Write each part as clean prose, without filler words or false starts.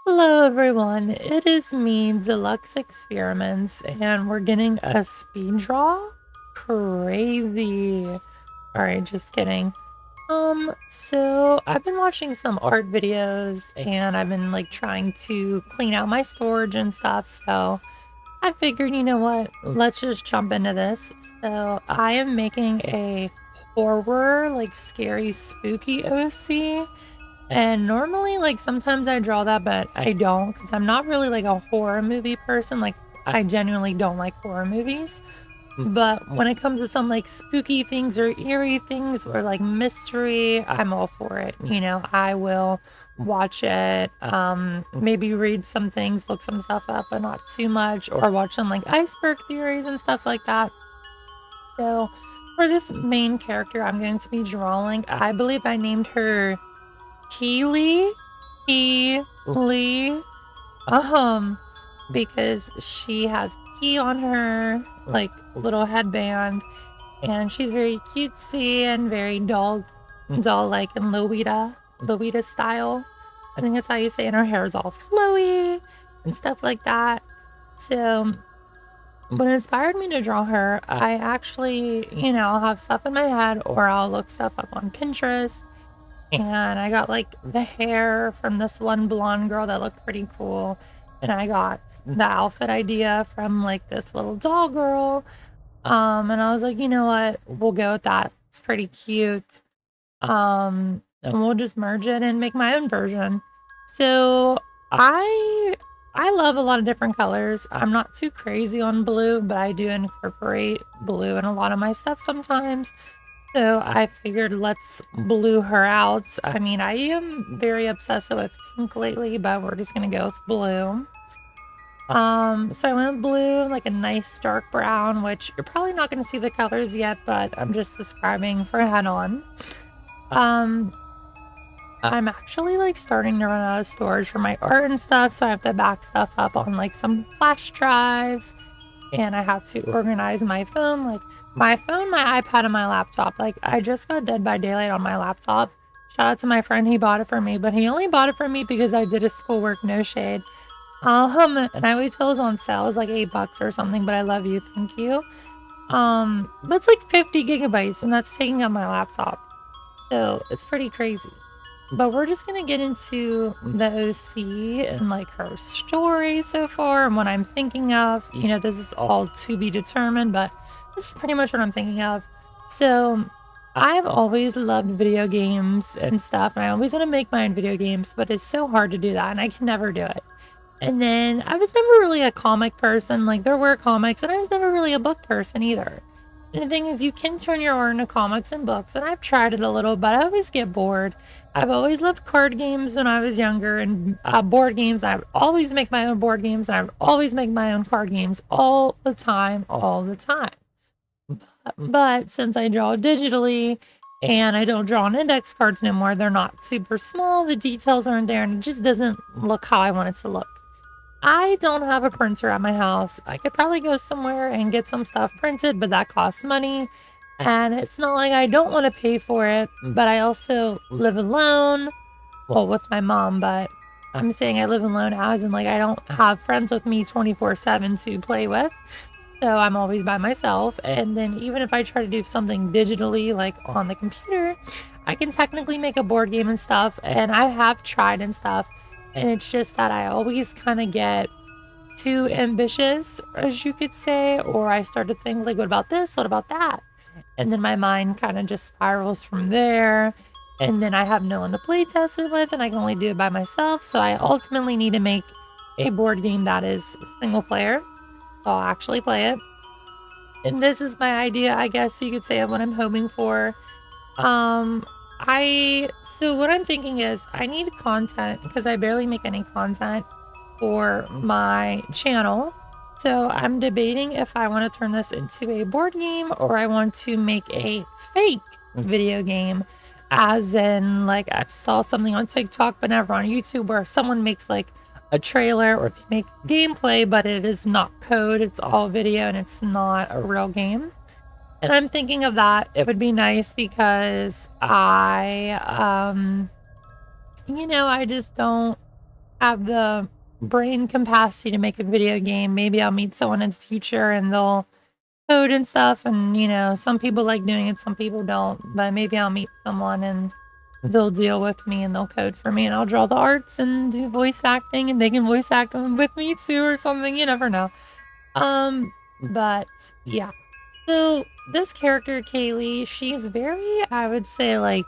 Hello, everyone. It is me, Deluxe Experiments, and we're getting a speed draw. Crazy. All right, just kidding. So I've been watching some art videos and I've been like trying to clean out my storage and stuff. So I figured, you know what? Let's just jump into this. So I am making a horror, like scary, spooky OC. And normally, like, sometimes I draw that, but I don't because I'm not really like a horror movie person. Like, I genuinely don't like horror movies. But when it comes to some like spooky things or eerie things or like mystery, I'm all for it. I will watch it, maybe read some things, look some stuff up, but not too much, or watch some like iceberg theories and stuff like that. So, for this main character I'm going to be drawing, I believe I named her Keely, Keely, because she has key on her, like, little headband, and she's very cutesy and very doll-like and Lolita style. I think that's how you say it, and her hair is all flowy and stuff like that. So, what inspired me to draw her, I actually, I'll have stuff in my head or I'll look stuff up on Pinterest and I got like the hair from this one blonde girl that looked pretty cool. And I got the outfit idea from like this little doll girl. And I was like, you know what? We'll go with that. It's pretty cute. And we'll just merge it and make my own version. So I I love a lot of different colors. I'm not too crazy on blue, but I do incorporate blue in a lot of my stuff sometimes. So I figured let's blue her out. I mean, I am very obsessive with pink lately, but we're just gonna go with blue. So I went with blue, like a nice dark brown, which you're probably not gonna see the colors yet, but I'm just describing for head on. Um, I'm actually like starting to run out of storage for my art and stuff, so I have to back stuff up on like some flash drives and I have to organize my phone, like my phone, my iPad, and my laptop. Like I just got Dead by Daylight on my laptop. Shout out to my friend, he bought it for me, but he only bought it for me because I did his schoolwork, no shade. And I wait till it was on sale. It was like $8 or something, but I love you, thank you. But it's like 50 gigabytes, and that's taking up my laptop. So it's pretty crazy. But we're just gonna get into the OC and like her story so far and what I'm thinking of. This is all to be determined, but this is pretty much what I'm thinking of. So I've always loved video games and stuff, and I always want to make my own video games, but it's so hard to do that, and I can never do it. And then I was never really a comic person. Like there were comics, and I was never really a book person either. And the thing is, you can turn your art into comics and books, and I've tried it a little, but I always get bored. I've always loved card games when I was younger, and board games. I would always make my own board games, and I would always make my own card games all the time, all the time. But since I draw digitally and I don't draw on index cards anymore, they're not super small, the details aren't there, and it just doesn't look how I want it to look. I don't have a printer at my house. I could probably go somewhere and get some stuff printed, but that costs money. And it's not like I don't want to pay for it, but I also live alone. Well, with my mom, but I'm saying I live alone as in like I don't have friends with me 24/7 to play with. So I'm always by myself. And then even if I try to do something digitally, like on the computer, I can technically make a board game and stuff. And I have tried and stuff. And it's just that I always kind of get too ambitious, as you could say, or I start to think, like, what about this? What about that? And then my mind kind of just spirals from there. And then I have no one to play test it with, and I can only do it by myself. So I ultimately need to make a board game that is single player. So I'll actually play it. And this is my idea, I guess you could say, of what I'm hoping for. Um, so what I'm thinking is I need content because I barely make any content for my channel. So I'm debating if I want to turn this into a board game or I want to make a fake video game. As in, like, I saw something on TikTok, but never on YouTube, where someone makes like a trailer or they make gameplay, but it is not code, it's all video and it's not a real game. And I'm thinking of that. It would be nice because I just don't have the brain capacity to make a video game. Maybe I'll meet someone in the future and they'll code and stuff, and, you know, some people like doing it, some people don't, but maybe I'll meet someone and they'll deal with me and they'll code for me and I'll draw the arts and do voice acting and they can voice act with me too or something, you never know. But yeah. So this character, Kaylee, she's very, I would say, like,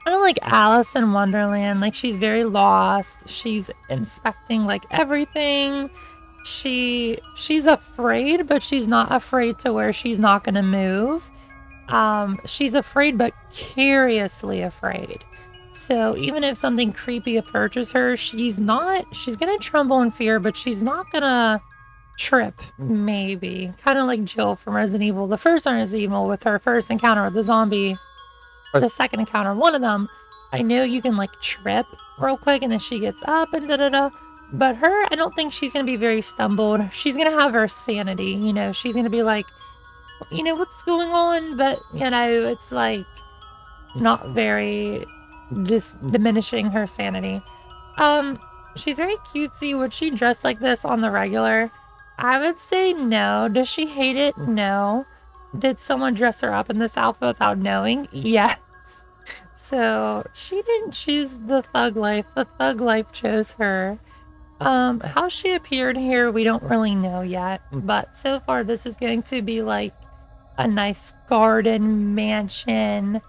kind of like Alice in Wonderland. Like, she's very lost. She's inspecting, like, everything. She's afraid, but she's not afraid to where she's not gonna move. She's afraid, but curiously afraid. So even if something creepy approaches her, she's gonna tremble in fear, but she's not gonna trip, maybe. Kind of like Jill from Resident Evil. The first Resident Evil, with her first encounter with the zombie, or the second encounter, one of them, I know you can, like, trip real quick and then she gets up and da-da-da. But her, I don't think she's gonna be very stumbled. She's gonna have her sanity, you know. She's gonna be like, you know, what's going on? But, you know, it's like not very, just diminishing her sanity. She's very cutesy. Would she dress like this on the regular? I would say no. Does she hate it? No. Did someone dress her up in this outfit without knowing? Yes. So she didn't choose the thug life. The thug life chose her. How she appeared here, we don't really know yet. But so far, this is going to be like a nice garden mansion,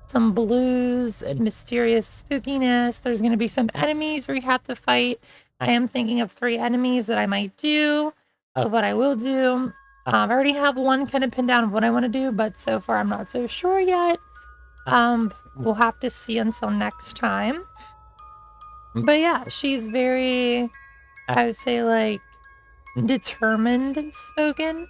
some blues and mysterious spookiness. There's going to be some enemies we have to fight. I am thinking of 3 enemies that I might do, of what I will do. I already have one kind of pinned down of what I want to do, but so far I'm not so sure yet. We'll have to see until next time. But yeah, she's very, I would say, like, determined spoken,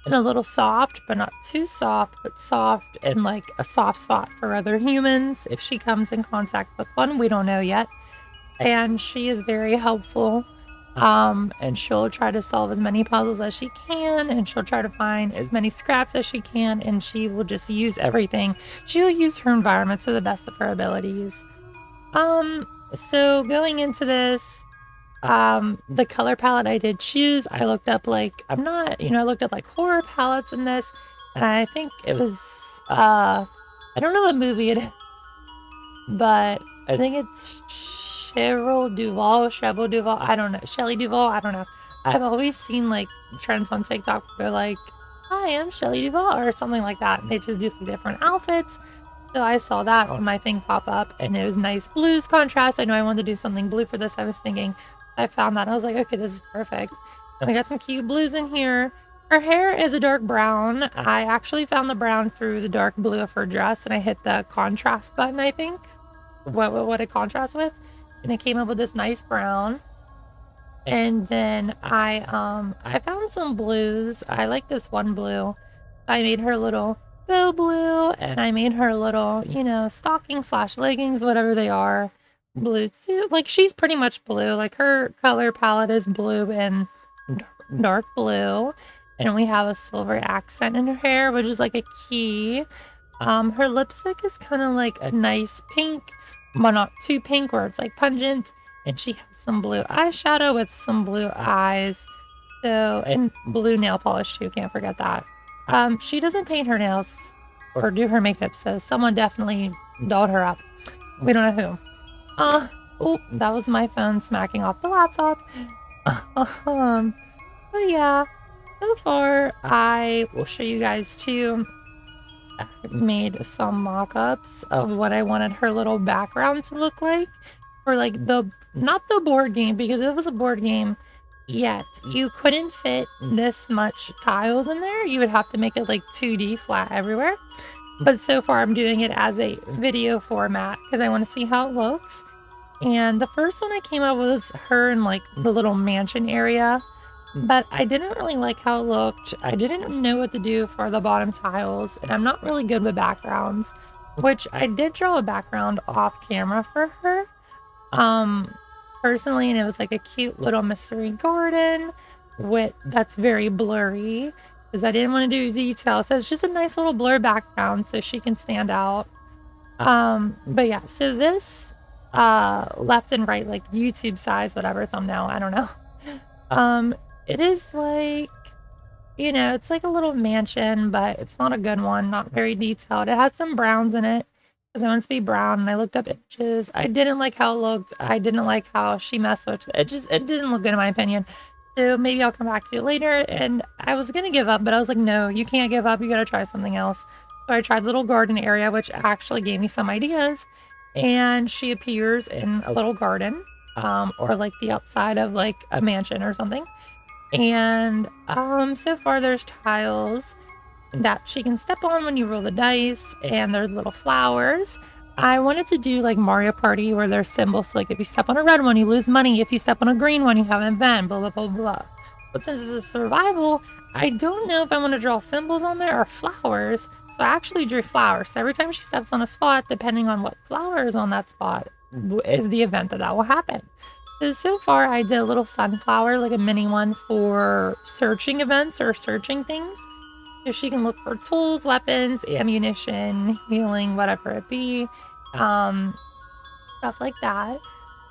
and a little soft, but not too soft, but soft, and like a soft spot for other humans. If she comes in contact with one, we don't know yet. And she is very helpful. And she'll try to solve as many puzzles as she can, and she'll try to find as many scraps as she can, and she will just use everything. She will use her environment to the best of her abilities. So going into this, the color palette I did choose, I looked up, like, I looked up like horror palettes in this, and I think it was, I don't know what movie it is, but I think it's Shelley Duvall, I don't know, Shelley Duvall, I don't know. I've always seen, like, trends on TikTok where they're like, hi, I'm Shelley Duvall, or something like that, and they just do different outfits. So I saw that on my thing pop up, and it was nice blues contrast. I know I wanted to do something blue for this. I found that. I was like, okay, this is perfect. And we got some cute blues in here. Her hair is a dark brown. I actually found the brown through the dark blue of her dress, and I hit the contrast button, I think. What it contrasts with. And it came up with this nice brown. And then I found some blues. I like this one blue. I made her little bow blue, and I made her little, you know, stocking / leggings, whatever they are, blue too. Like, she's pretty much blue. Like, her color palette is blue and dark blue, and we have a silver accent in her hair, which is like a key. Her lipstick is kind of like a nice pink, but not too pink where it's like pungent, and she has some blue eyeshadow with some blue eyes, so, and blue nail polish too, can't forget that. She doesn't paint her nails or do her makeup, so someone definitely dolled her up. We don't know who. Oh, that was my phone smacking off the laptop. But yeah, so far I will show you guys too. I made some mock-ups of what I wanted her little background to look like for, like, not the board game, because it was a board game. Yet you couldn't fit this much tiles in there. You would have to make it like 2D flat everywhere. But so far I'm doing it as a video format because I want to see how it looks. And the first one I came up with was her in, like, the little mansion area, but I didn't really like how it looked. I didn't know what to do for the bottom tiles, and I'm not really good with backgrounds, which I did draw a background off camera for her. Personally, and it was like a cute little mystery garden that's very blurry because I didn't want to do detail. So it's just a nice little blur background so she can stand out. But yeah, so this left and right, like YouTube size, whatever thumbnail, I don't know. It is like, you know, it's like a little mansion, but it's not a good one, not very detailed. It has some browns in it because I want it to be brown, and I looked up images. I didn't like how it looked. I didn't like how she messed with it. It didn't look good in my opinion. So maybe I'll come back to it later. And I was gonna give up, but I was like, no, you can't give up. You gotta try something else. So I tried the little garden area, which actually gave me some ideas. And she appears in a little garden, or like the outside of like a mansion or something. And so far there's tiles that she can step on when you roll the dice, and there's little flowers. I wanted to do like Mario Party where there's symbols, like if you step on a red one, you lose money. If you step on a green one, you have an event, blah, blah, blah, blah. But since it's a survival, I don't know if I want to draw symbols on there or flowers. So I actually drew flowers. So every time she steps on a spot, depending on what flower is on that spot, is the event that will happen. So far, I did a little sunflower, like a mini one for searching events or searching things. So she can look for tools, weapons, ammunition, healing, whatever it be, stuff like that.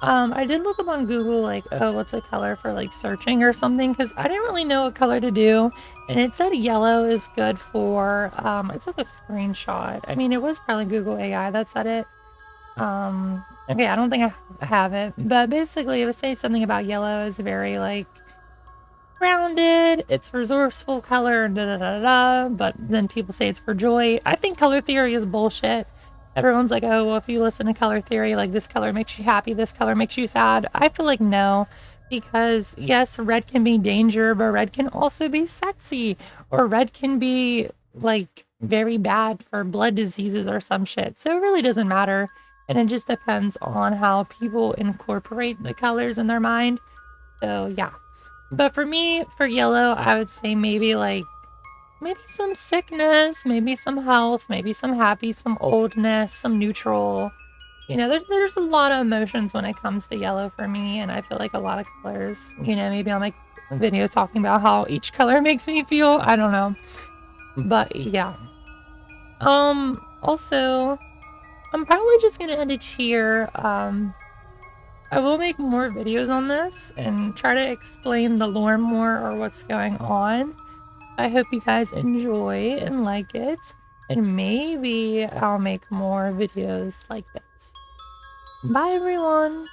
I did look up on Google, like, oh, what's a color for like searching or something, because I didn't really know what color to do, and it said yellow is good for. I took a screenshot. I mean, it was probably Google AI that said it. Okay, I don't think I have it, but basically it was saying something about yellow is very like grounded, it's resourceful color, da da da da, but then people say it's for joy. I think color theory is bullshit. Everyone's like, oh, well, if you listen to color theory, like this color makes you happy, this color makes you sad. I feel like no, because yes, red can be danger, but red can also be sexy, or red can be like very bad for blood diseases or some shit. So it really doesn't matter. And it just depends on how people incorporate the colors in their mind. So yeah. But for me, for yellow, I would say maybe some sickness, maybe some health, maybe some happy, some oldness, some neutral. You know, there's a lot of emotions when it comes to yellow for me, and I feel like a lot of colors, you know, maybe I'll make a video talking about how each color makes me feel. I don't know. But yeah. Also, I'm probably just gonna end it here. I will make more videos on this and try to explain the lore more or what's going on. I hope you guys enjoy and like it, and maybe I'll make more videos like this. Bye everyone!